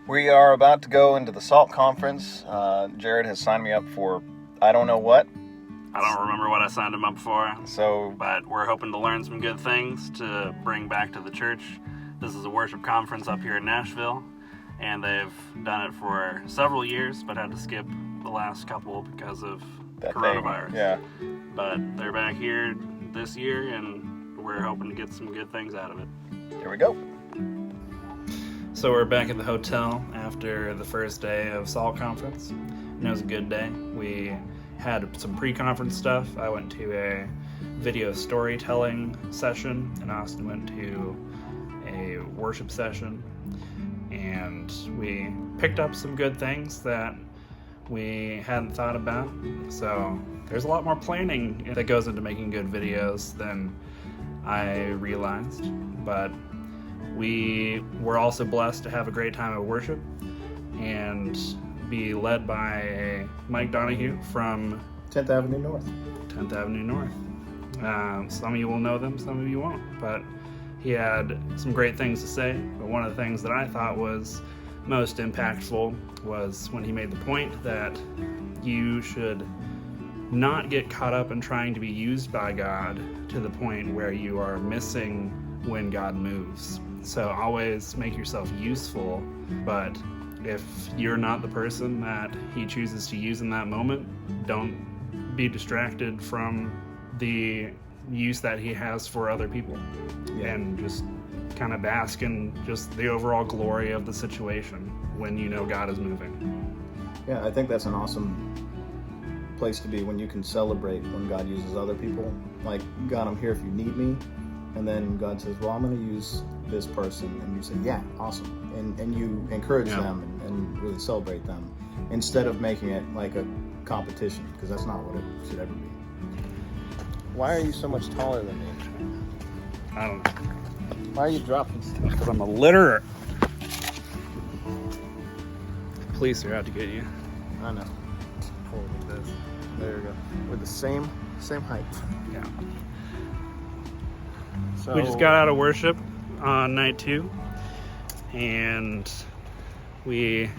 We are about to go into the SALT conference. Jared has signed me up for I don't know what. I don't remember what I signed him up for. So, but we're hoping to learn some good things to bring back to the church. This is a worship conference up here in Nashville, and they've done it for several years, but had to skip the last couple because of that coronavirus. Thing. Yeah. But they're back here this year, and we're hoping to get some good things out of it. Here we go. So we're back at the hotel after the first day of SALT conference, and it was a good day. We had some pre-conference stuff. I went to a video storytelling session, and Austin went to a worship session, and we picked up some good things that we hadn't thought about. So there's a lot more planning that goes into making good videos than I realized, but we were also blessed to have a great time at worship and be led by Mike Donahue from 10th Avenue North. 10th Avenue North. Some of you will know them, some of you won't, but he had some great things to say. But one of the things that I thought was most impactful was when he made the point that you should not get caught up in trying to be used by God to the point where you are missing when God moves. So always make yourself useful, but if you're not the person that he chooses to use in that moment, don't be distracted from the use that he has for other people. And just kind of bask in just the overall glory of the situation when you know God is moving. Yeah, I think that's an awesome place to be, when you can celebrate when God uses other people. Like, God, I'm here if you need me. And then God says, well, I'm going to use this person. And you say, yeah, awesome. And you encourage them and really celebrate them, instead of making it like a competition, because that's not what it should ever be. Why are you so much taller than me? I don't know. Why are you dropping stuff? Because I'm a litterer. Police are out to get you. I know. Hold like this. There we go. We're the same height. Yeah. So We just got out of worship on night 2, and we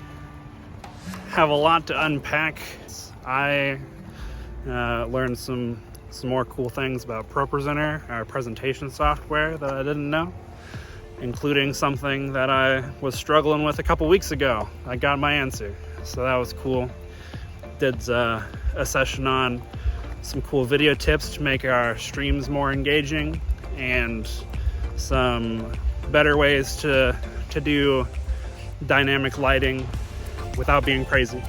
have a lot to unpack. I learned some more cool things about ProPresenter, our presentation software, that I didn't know, including something that I was struggling with a couple weeks ago. I got my answer, so that was cool. Did a session on some cool video tips to make our streams more engaging, and some better ways to do dynamic lighting without being crazy.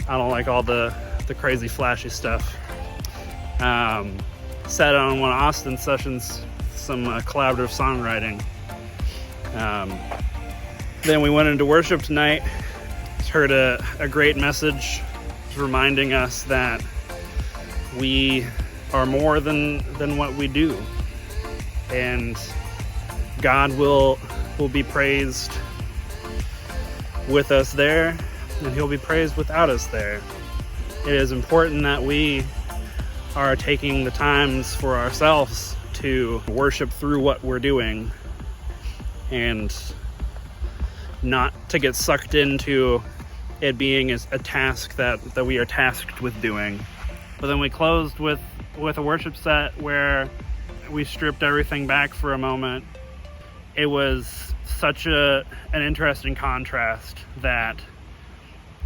I don't like all the crazy flashy stuff. Said on one of Austin's sessions some collaborative songwriting. Then we went into worship tonight, heard a great message reminding us that we are more than what we do, and God will be praised with us there, and he'll be praised without us there. It is important that we are taking the times for ourselves to worship through what we're doing, and not to get sucked into it being a task that we are tasked with doing. But then we closed with a worship set where we stripped everything back for a moment. It was such an interesting contrast that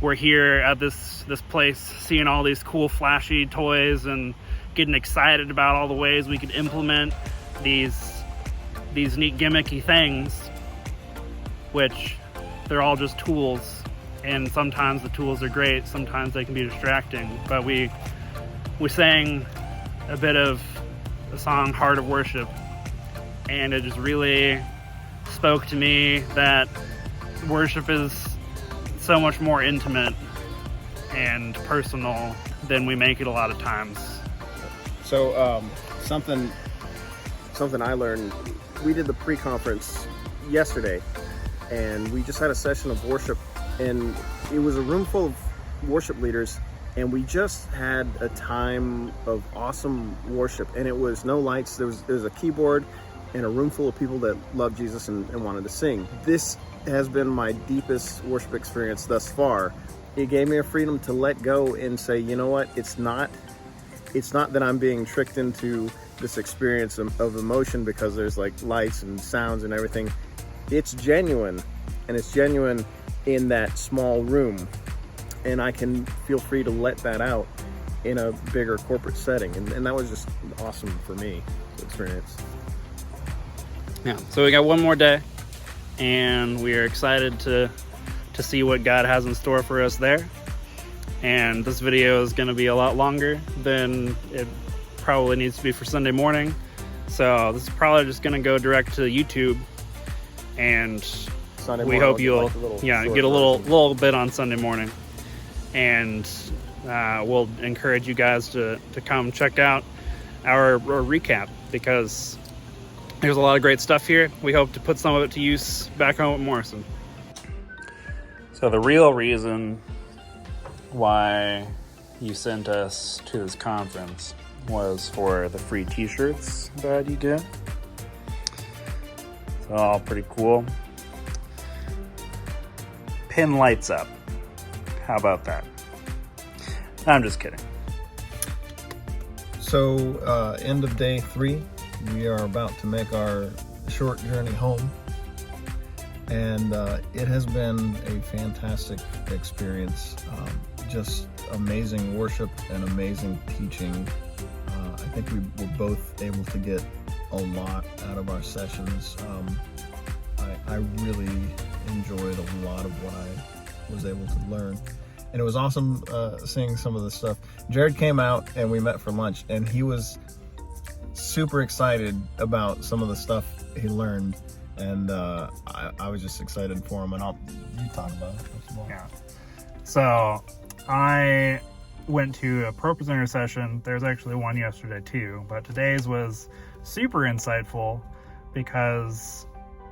we're here at this place seeing all these cool flashy toys and getting excited about all the ways we could implement these neat gimmicky things, which they're all just tools, and sometimes the tools are great, sometimes they can be distracting. But we sang a bit of the song Heart of Worship, and it just really spoke to me that worship is so much more intimate and personal than we make it a lot of times. So something I learned, we did the pre-conference yesterday, and we just had a session of worship, and it was a room full of worship leaders, and we just had a time of awesome worship. And it was no lights, there was a keyboard in a room full of people that love Jesus and wanted to sing. This has been my deepest worship experience thus far. It gave me a freedom to let go and say, you know what, it's not that I'm being tricked into this experience of emotion because there's like lights and sounds and everything. It's genuine, and it's genuine in that small room, and I can feel free to let that out in a bigger corporate setting, and that was just awesome for me to experience. Yeah, so we got one more day, and we are excited to see what God has in store for us there. And this video is going to be a lot longer than it probably needs to be for Sunday morning, so this is probably just going to go direct to YouTube, and we hope you'll get a little bit on Sunday morning, and we'll encourage you guys to come check out our recap, because there's a lot of great stuff here. We hope to put some of it to use back home at Morrison. So the real reason why you sent us to this conference was for the free t-shirts that you get. It's all pretty cool. Pin lights up. How about that? I'm just kidding. So, end of day 3, we are about to make our short journey home. And it has been a fantastic experience. Just amazing worship and amazing teaching. I think we were both able to get a lot out of our sessions. I really enjoyed a lot of what I was able to learn. And it was awesome seeing some of the stuff. Jared came out and we met for lunch, and he was super excited about some of the stuff he learned. And I was just excited for him, and you talk about it. Yeah. So I went to a Pro Presenter session. There's actually one yesterday too, but today's was super insightful because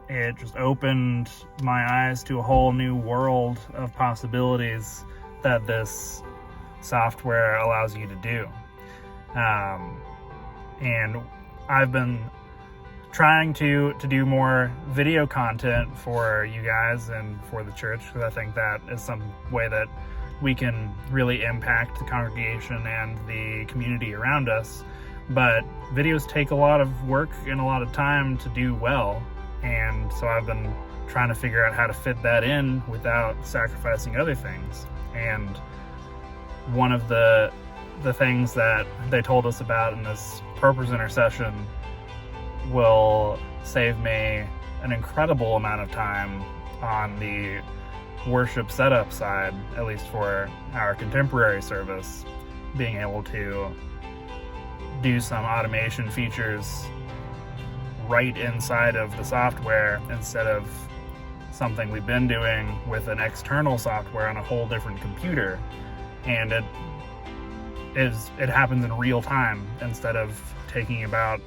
it just opened my eyes to a whole new world of possibilities that this software allows you to do. And I've been trying to do more video content for you guys and for the church, because I think that is some way that we can really impact the congregation and the community around us. But videos take a lot of work and a lot of time to do well, and so I've been trying to figure out how to fit that in without sacrificing other things. And one of the things that they told us about in this Pro Presenter session will save me an incredible amount of time on the worship setup side, at least for our contemporary service, being able to do some automation features right inside of the software instead of something we've been doing with an external software on a whole different computer. And it happens in real time instead of taking about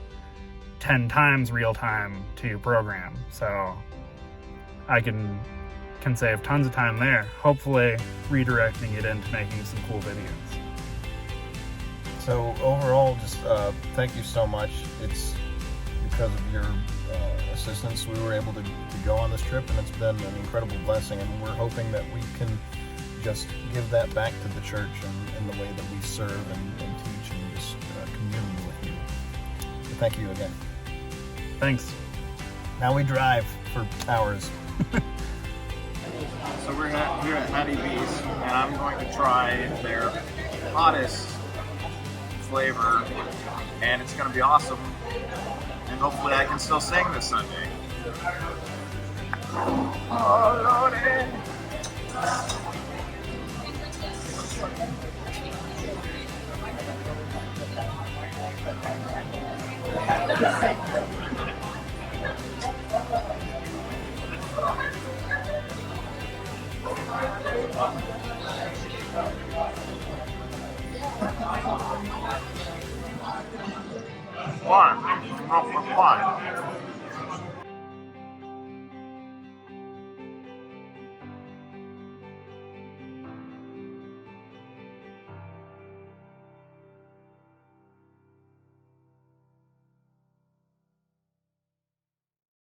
10 times real time to program. So I can save tons of time there, hopefully redirecting it into making some cool videos. So overall, just thank you so much. It's because of your assistance we were able to go on this trip, and it's been an incredible blessing, and we're hoping that we can just give that back to the church in the way that we serve and teach and just commune with you. So thank you again. Thanks. Now we drive for hours. So we're here at Hattie B's, and I'm going to try their hottest flavor, and it's going to be awesome. And hopefully I can still sing this Sunday. Oh, Lordy! One.